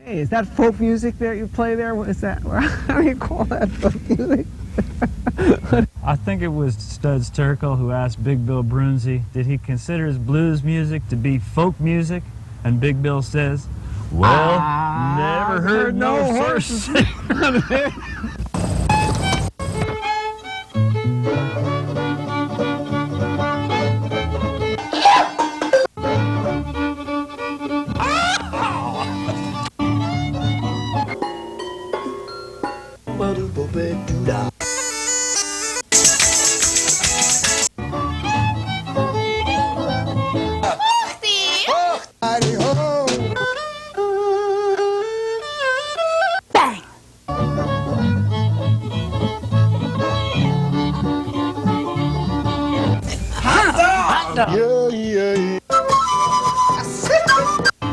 Hey, is that folk music that you play there? What is that? How do you call that folk music? I think it was Studs Terkel who asked Big Bill Brunzi, did he consider his blues music to be folk music? And Big Bill says, well, never heard no horse.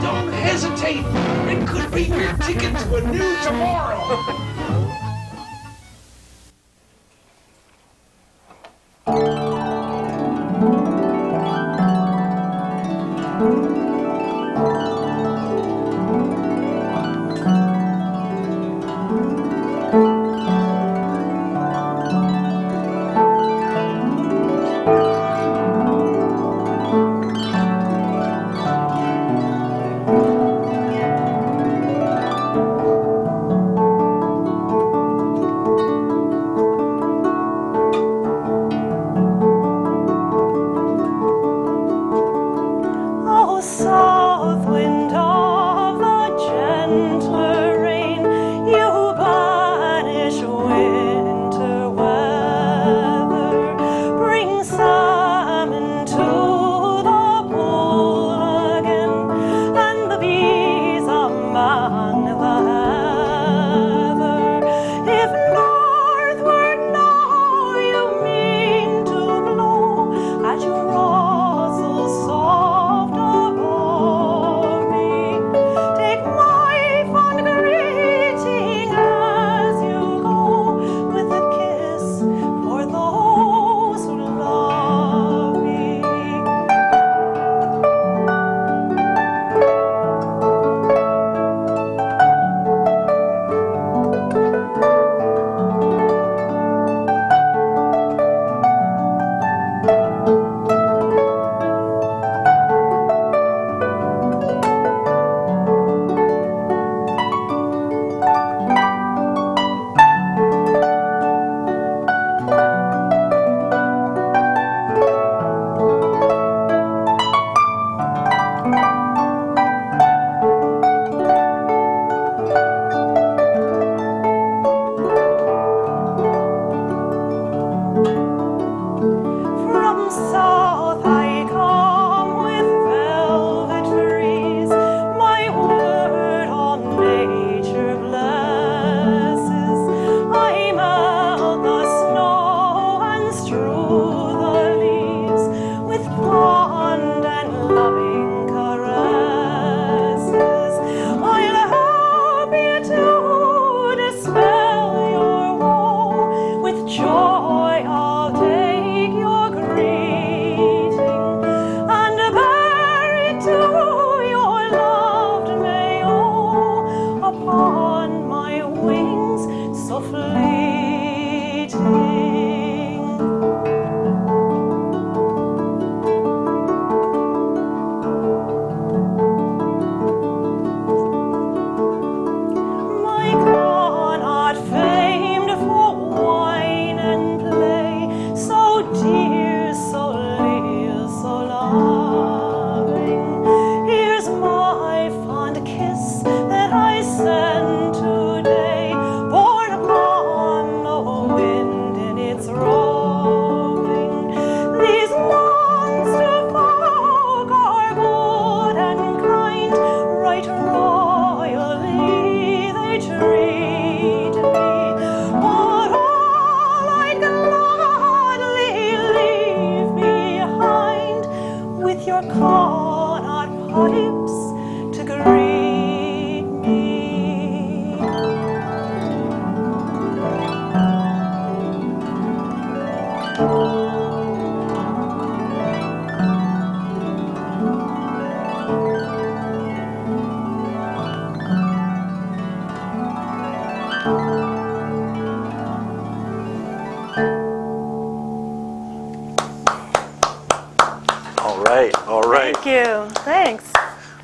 Don't hesitate. It could be your ticket to a new tomorrow. you. Thanks.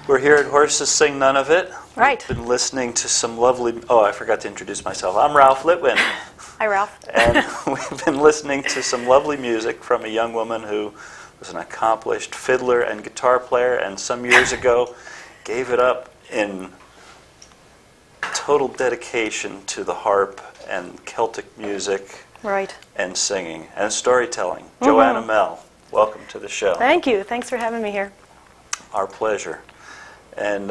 We're here at Horses Sing None of It. Right. We've been listening to some lovely... Oh, I forgot to introduce myself. I'm Ralph Litwin. Hi, Ralph. And we've been listening to some lovely music from a young woman who was an accomplished fiddler and guitar player, and some years ago gave it up in total dedication to the harp and Celtic music Right. and singing and storytelling. Joanna Mell, welcome to the show. Thank you. Thanks for having me here. Our pleasure. And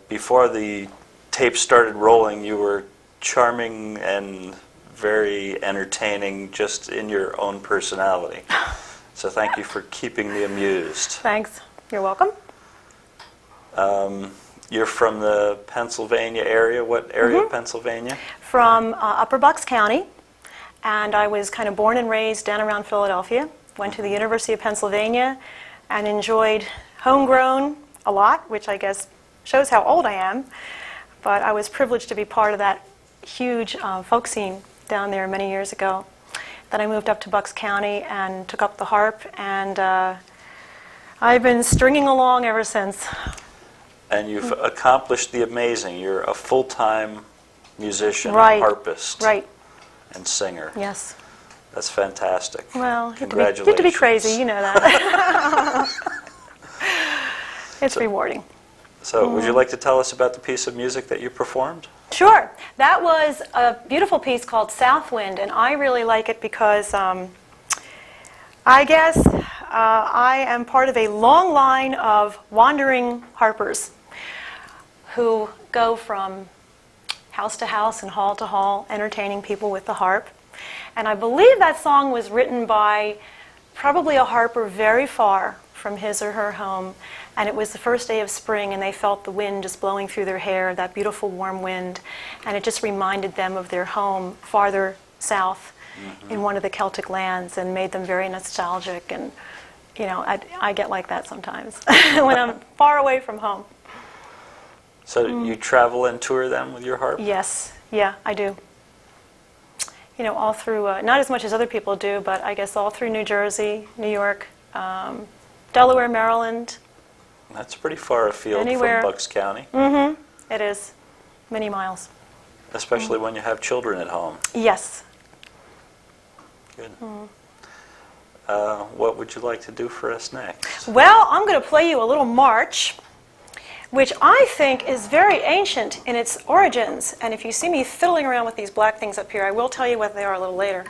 before the tape started rolling, you were charming and very entertaining just in your own personality. So thank you for keeping me amused. Thanks. You're welcome. You're from the Pennsylvania area. What area of Pennsylvania? From Upper Bucks County, and I was kind of born and raised down around Philadelphia. Went to the University of Pennsylvania and enjoyed homegrown a lot, which I guess shows how old I am. But I was privileged to be part of that huge folk scene down there many years ago. Then I moved up to Bucks County and took up the harp, and I've been stringing along ever since. And you've accomplished the amazing. You're a full-time musician, Right. harpist, Right. and singer. Yes. That's fantastic. Well, you Congratulations. have to be crazy, you know that. It's rewarding. So would you like to tell us about the piece of music that you performed? Sure. That was a beautiful piece called Southwind, and I really like it because I guess I am part of a long line of wandering harpers who go from house to house and hall to hall, entertaining people with the harp. And I believe that song was written by probably a harper very far from his or her home. And it was the first day of spring, and they felt the wind just blowing through their hair, that beautiful warm wind. And it just reminded them of their home farther south in one of the Celtic lands, and made them very nostalgic. And, you know, I get like that sometimes when I'm far away from home. So you travel and tour them with your harp? Yes, yeah, I do. You know, all through, not as much as other people do, but I guess all through New Jersey, New York, Delaware, Maryland. That's pretty far afield Anywhere. from Bucks County. It is many miles. Especially when you have children at home. Yes. Good. What would you like to do for us next? Well, I'm going to play you a little march, which I think is very ancient in its origins. And if you see me fiddling around with these black things up here, I will tell you what they are a little later.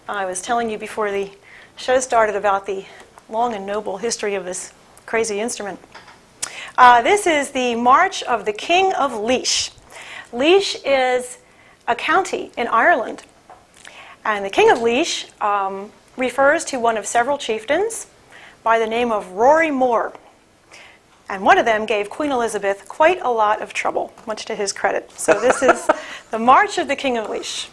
I was telling you before the show started about the long and noble history of this crazy instrument. This is the March of the King of Laois. Laois is a county in Ireland. And the King of Laois refers to one of several chieftains by the name of Rory Moore. And one of them gave Queen Elizabeth quite a lot of trouble, much to his credit. So this is the March of the King of Laois.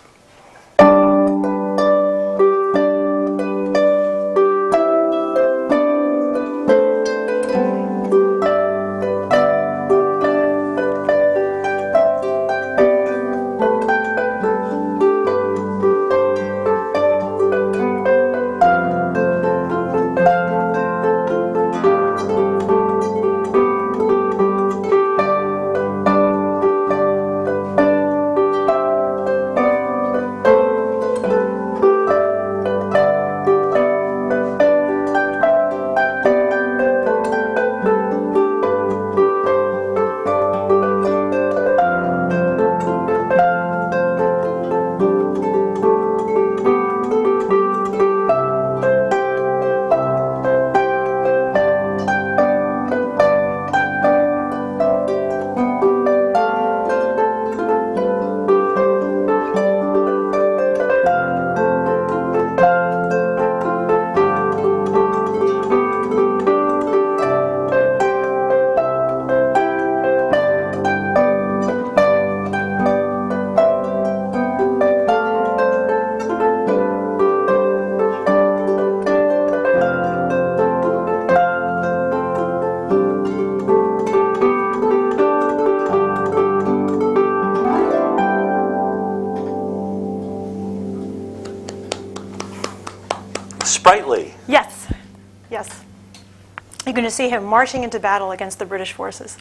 You're going to see him marching into battle against the British forces.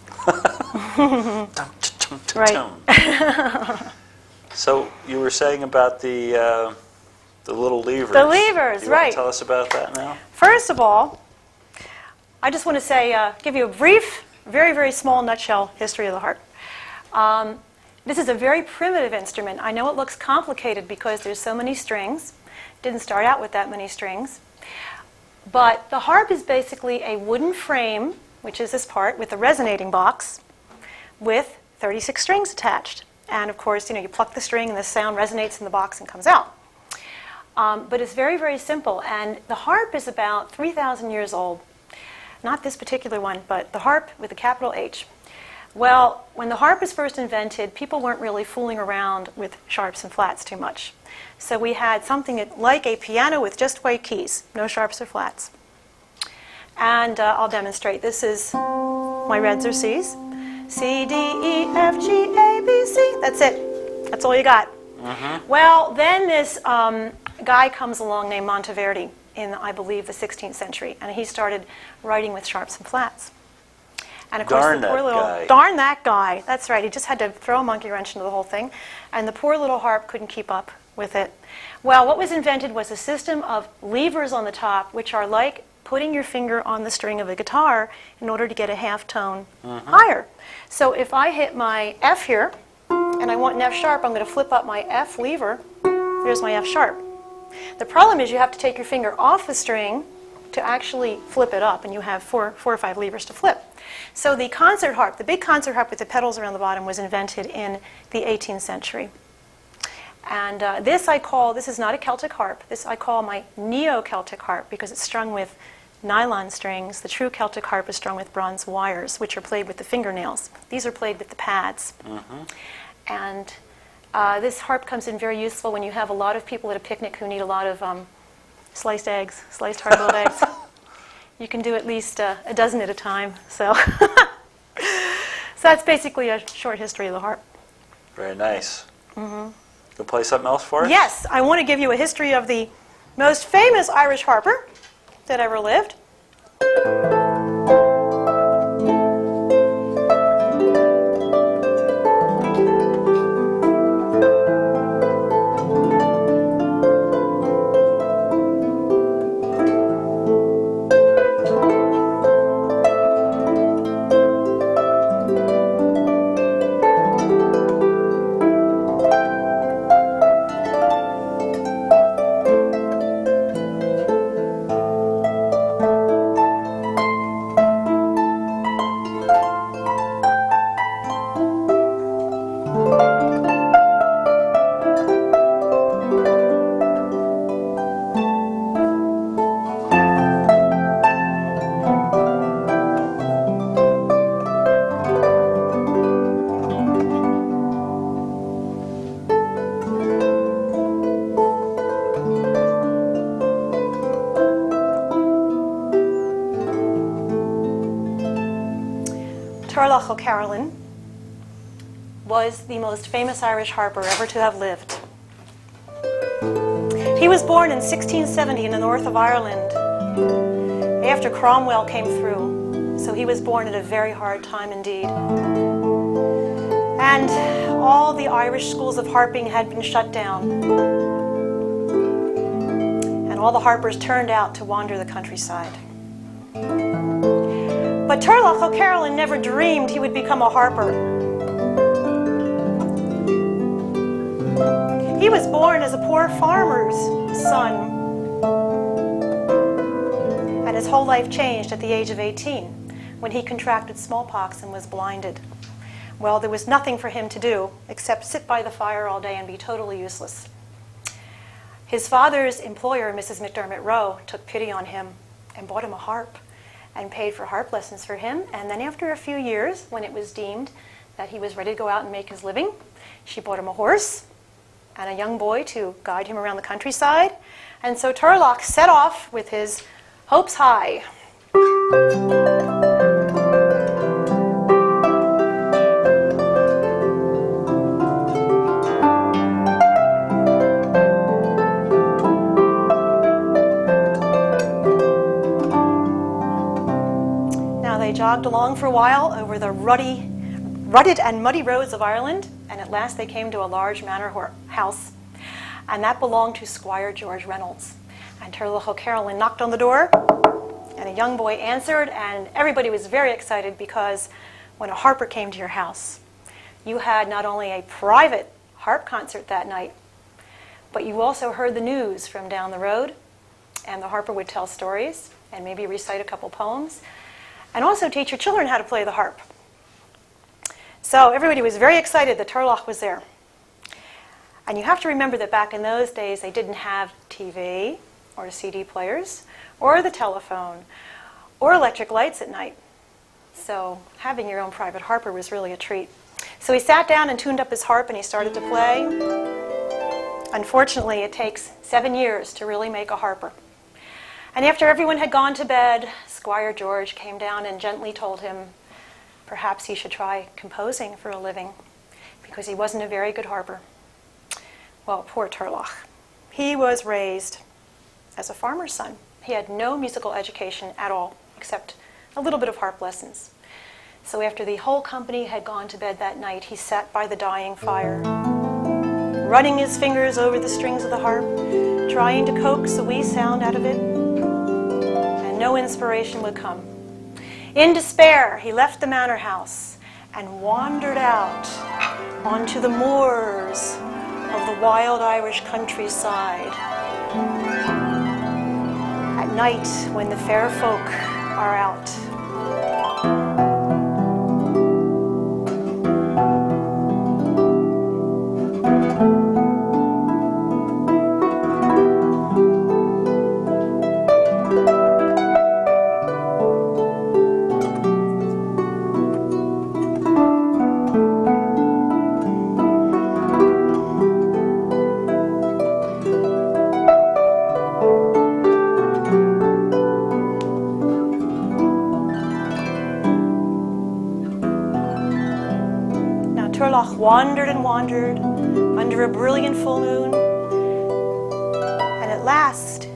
Dum, dum, dum, Right. dum. So you were saying about the little levers. The levers, You want right. to tell us about that now? First of all, I just want to say, give you a brief, very, very small nutshell history of the harp. This is a very primitive instrument. I know it looks complicated because there's so many strings. Didn't start out with that many strings. But the harp is basically a wooden frame, which is this part, with a resonating box, with 36 strings attached. And of course, you pluck the string and the sound resonates in the box and comes out. But it's very, very simple. And the harp is about 3,000 years old. Not this particular one, but the harp with a capital H. Well, when the harp was first invented, people weren't really fooling around with sharps and flats too much. So we had something like a piano with just white keys, no sharps or flats. And I'll demonstrate. This is my reds or Cs. C, D, E, F, G, A, B, C. That's it. That's all you got. Well, then this guy comes along named Monteverdi in, I believe, the 16th century. And he started writing with sharps and flats. And of course, Darn the poor that little guy. darn that guy. That's right. He just had to throw a monkey wrench into the whole thing, and the poor little harp couldn't keep up with it. Well, what was invented was a system of levers on the top, which are like putting your finger on the string of a guitar in order to get a half tone higher. So if I hit my F here, and I want an F sharp, I'm going to flip up my F lever. There's my F sharp. The problem is you have to take your finger off the string to actually flip it up, and you have four or five levers to flip. So the concert harp, the big concert harp with the pedals around the bottom, was invented in the 18th century. And this is not a Celtic harp. This I call my Neo-Celtic harp because it's strung with nylon strings. The true Celtic harp is strung with bronze wires, which are played with the fingernails. These are played with the pads. And this harp comes in very useful when you have a lot of people at a picnic who need a lot of sliced eggs, sliced hard-boiled eggs. You can do at least a dozen at a time. So, so that's basically a short history of the harp. Very nice. You'll play something else for us? Yes, I want to give you a history of the most famous Irish harper that ever lived. Turlough O'Carolan was the most famous Irish harper ever to have lived. He was born in 1670 in the north of Ireland after Cromwell came through. So he was born at a very hard time indeed. And all the Irish schools of harping had been shut down. And all the harpers turned out to wander the countryside. But Turlough O'Carolan never dreamed he would become a harper. He was born as a poor farmer's son. And his whole life changed at the age of 18 when he contracted smallpox and was blinded. Well, there was nothing for him to do except sit by the fire all day and be totally useless. His father's employer, Mrs. McDermott Rowe, took pity on him and bought him a harp and paid for harp lessons for him. And then after a few years, when it was deemed that he was ready to go out and make his living, she bought him a horse and a young boy to guide him around the countryside. And so Turlough set off with his hopes high. along for a while over the rutted and muddy roads of Ireland, and at last they came to a large manor house, and that belonged to Squire George Reynolds. And Turlough O'Carolan knocked on the door, and a young boy answered, and everybody was very excited because when a harper came to your house, you had not only a private harp concert that night, but you also heard the news from down the road, and the harper would tell stories and maybe recite a couple poems, and also teach your children how to play the harp. So everybody was very excited that Turlough was there. And you have to remember that back in those days, they didn't have TV or CD players or the telephone or electric lights at night. So having your own private harper was really a treat. So he sat down and tuned up his harp and he started to play. Unfortunately, it takes 7 years to really make a harper. And after everyone had gone to bed, Squire George came down and gently told him perhaps he should try composing for a living because he wasn't a very good harper. Well, poor Turlough. He was raised as a farmer's son. He had no musical education at all, except a little bit of harp lessons. So after the whole company had gone to bed that night, he sat by the dying fire, running his fingers over the strings of the harp, trying to coax a wee sound out of it, and no inspiration would come. In despair, he left the manor house and wandered out onto the moors of the wild Irish countryside. At night, when the fair folk are out. Turlough wandered and wandered under a brilliant full moon, and at last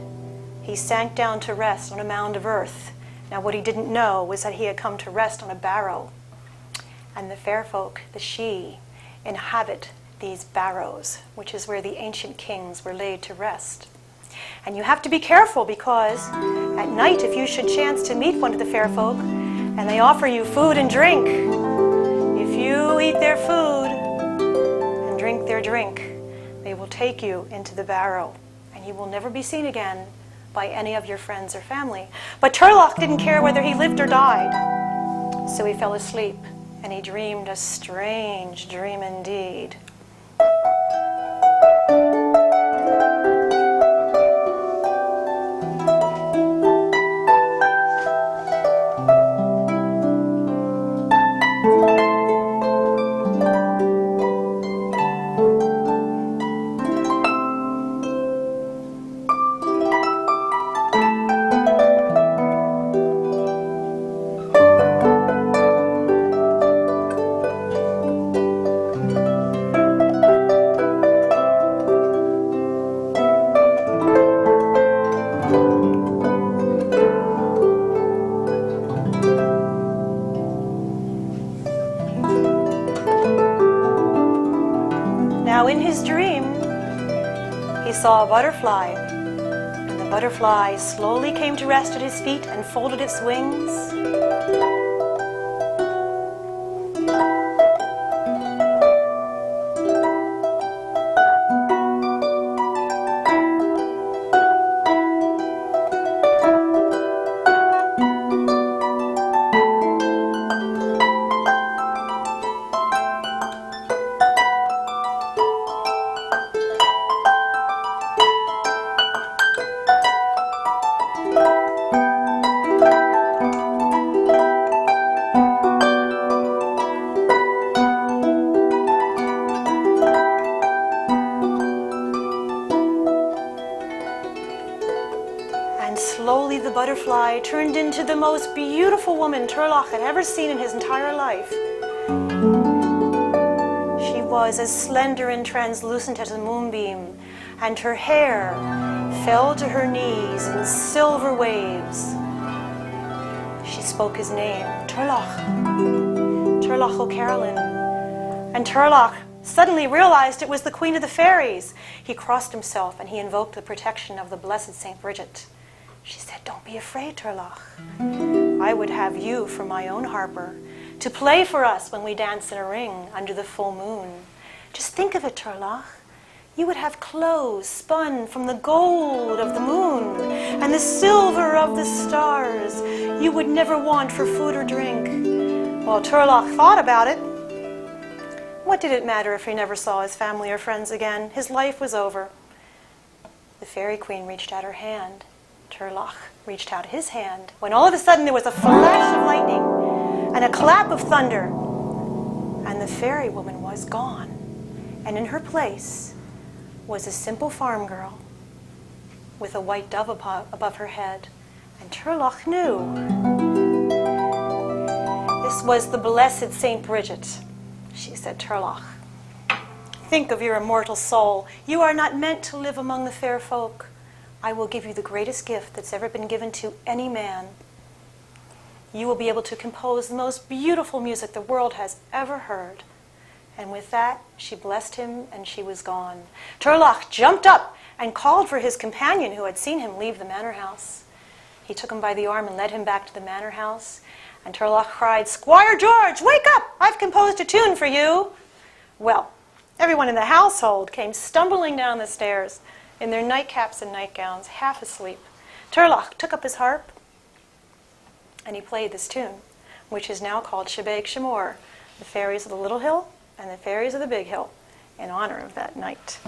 he sank down to rest on a mound of earth. Now what he didn't know was that he had come to rest on a barrow, and the fair folk, the Sidhe, inhabit these barrows, which is where the ancient kings were laid to rest. And you have to be careful because at night, if you should chance to meet one of the fair folk and they offer you food and drink, if you eat their food and drink their drink, they will take you into the barrow and you will never be seen again by any of your friends or family. But Turlough didn't care whether he lived or died. So he fell asleep and he dreamed a strange dream indeed. Now in his dream, he saw a butterfly, and the butterfly slowly came to rest at his feet and folded its wings. And slowly the butterfly turned into the most beautiful woman Turlough had ever seen in his entire life. She was as slender and translucent as a moonbeam, and her hair fell to her knees in silver waves. She spoke his name, Turlough O'Carolan. And Turlough suddenly realized it was the Queen of the Fairies. He crossed himself and he invoked the protection of the blessed Saint Bridget. She said, "Don't be afraid, Turlough. I would have you for my own harper, to play for us when we dance in a ring under the full moon. Just think of it, Turlough. You would have clothes spun from the gold of the moon and the silver of the stars. You would never want for food or drink." Well, Turlough thought about it. What did it matter if he never saw his family or friends again? His life was over. The Fairy Queen reached out her hand. Turlough reached out his hand, when all of a sudden there was a flash of lightning and a clap of thunder, and the fairy woman was gone. And in her place was a simple farm girl with a white dove above her head. And Turlough knew this was the blessed Saint Bridget. She said, "Turlough, think of your immortal soul. You are not meant to live among the fair folk. I will give you the greatest gift that's ever been given to any man. You will be able to compose the most beautiful music the world has ever heard." And with that, she blessed him and she was gone. Turlough jumped up and called for his companion who had seen him leave the manor house. He took him by the arm and led him back to the manor house. And Turlough cried, "Squire George, wake up! I've composed a tune for you." Well, everyone in the household came stumbling down the stairs in their nightcaps and nightgowns, half asleep. Turlough took up his harp and he played this tune, which is now called Shebeg Shemor, the fairies of the Little Hill and the fairies of the Big Hill, in honor of that night.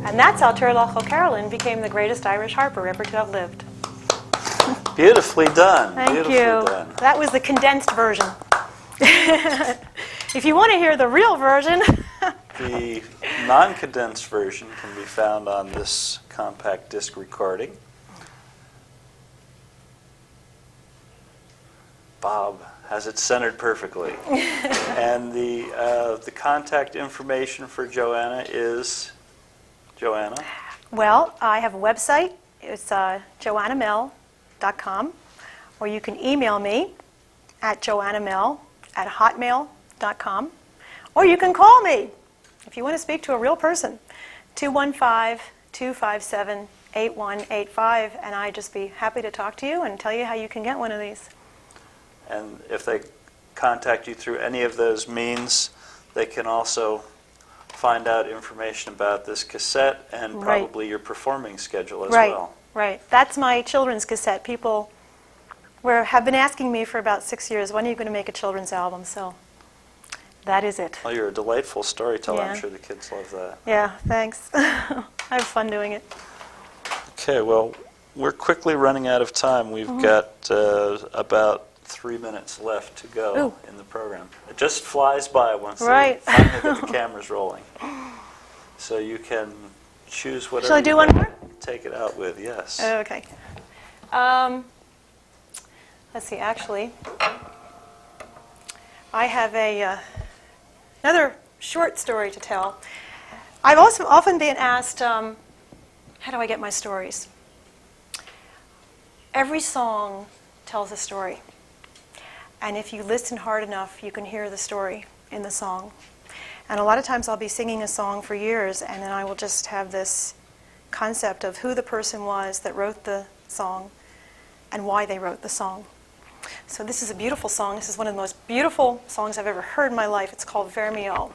And that's how Turlough O'Carolan became the greatest Irish harper ever to have lived. Beautifully done. Thank Beautifully you. done. That was the condensed version. If you want to hear the real version, The non-condensed version can be found on this compact disc recording. Bob has it centered perfectly. And the contact information for Joanna is, Joanna? well, I have a website. It's joannamell.com, or you can email me at joannamell@hotmail.com, or you can call me if you want to speak to a real person, 215-257-8185, and I'd just be happy to talk to you and tell you how you can get one of these. And if they contact you through any of those means, they can also find out information about this cassette and Right. probably your performing schedule as Right, well. right. That's my children's cassette. People have been asking me for about 6 years, when are you going to make a children's album? So that is it. Well, you're a delightful storyteller. Yeah. I'm sure the kids love that. Yeah, thanks. I have fun doing it. Okay, well, we're quickly running out of time. We've got about 3 minutes left to go Ooh. in the program. It just flies by once Right. they finally get the cameras rolling. So you can choose whatever Shall I do you one wanna more? take it out with, yes. Okay. Let's see, actually, I have another short story to tell. I've also often been asked, how do I get my stories? Every song tells a story. And if you listen hard enough, you can hear the story in the song. And a lot of times I'll be singing a song for years, and then I will just have this concept of who the person was that wrote the song and why they wrote the song. So this is a beautiful song. This is one of the most beautiful songs I've ever heard in my life. It's called Vermio.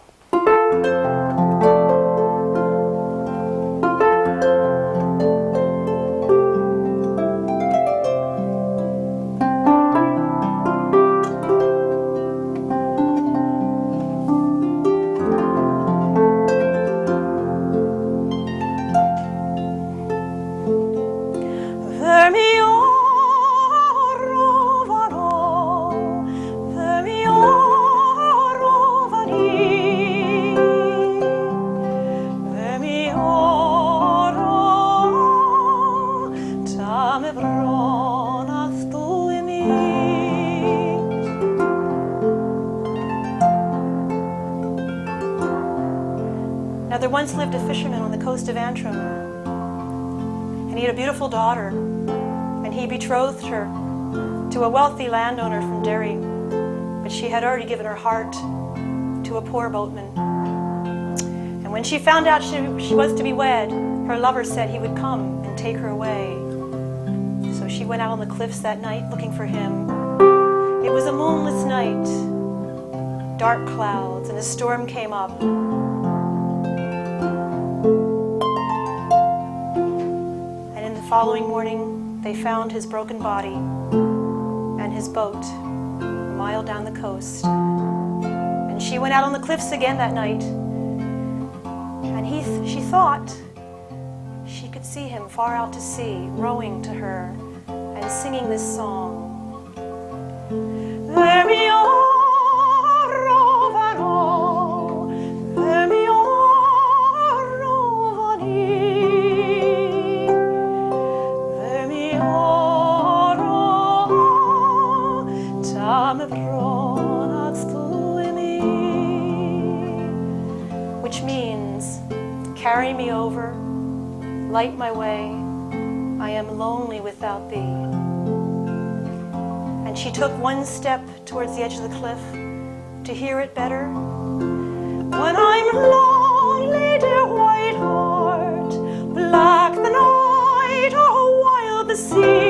Now there once lived a fisherman on the coast of Antrim, and he had a beautiful daughter, and he betrothed her to a wealthy landowner from Derry, but she had already given her heart to a poor boatman. And when she found out she was to be wed, her lover said he would come and take her away. So she went out on the cliffs that night looking for him. It was a moonless night, dark clouds, and a storm came up. And in the following morning, they found his broken body and his boat a mile down the coast. And she went out on the cliffs again that night, and she thought she could see him far out to sea, rowing to her and singing this song. Which means, carry me over, light my way, I am lonely without thee. And she took one step towards the edge of the cliff to hear it better. When I'm lonely, dear white heart, black the night, oh wild the sea,